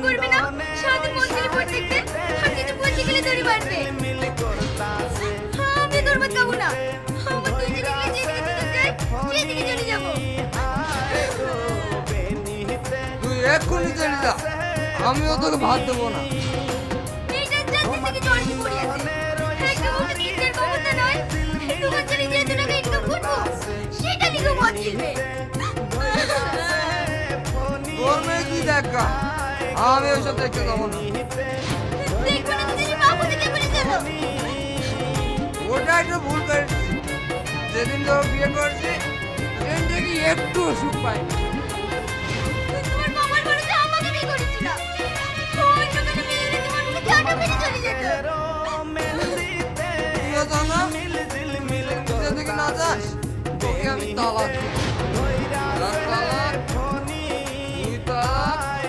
করবে না, সারাদিন মন্দিরে পড়ে দেখবে, আর কিছু বলতে গেলে দড়ি মারবে। আমি দরবাদ খাবো না, আমার তুই যেদিকে যেদিকে সেদিকে চলে যাবো। তুই এক্ষুনি চলে যা, আমিও তোকে ভাত দেবো না। এইটা জানতে থেকে জড়ি পড়ে আছে, একটা ওটা নিজের ক্ষমতা নয়, তোমার ছেলে যেহেতু টাকা ইনকাম করবো সেটা নিয়েও ভাত খেলবে। তোর মেয়ে কি দেখা, আমি ওইসব দেখতে যাবো না। দেখবে না তুমি বাবু থেকে বলে চলো। ওটা একটা ভুল করেছি, যেদিন তো বিয়ে করছি সেদিন থেকে একটু সুখ পাই। তোমার বাবার বাড়িতে আমাকে বিয়ে করেছিল, ওই দোকানে মেয়েরা তোমার মুখে চাটা মেরে চলে যেত। তুইও জানা, নিজে থেকে না যাস, তোকে আমি তালাক দেবো।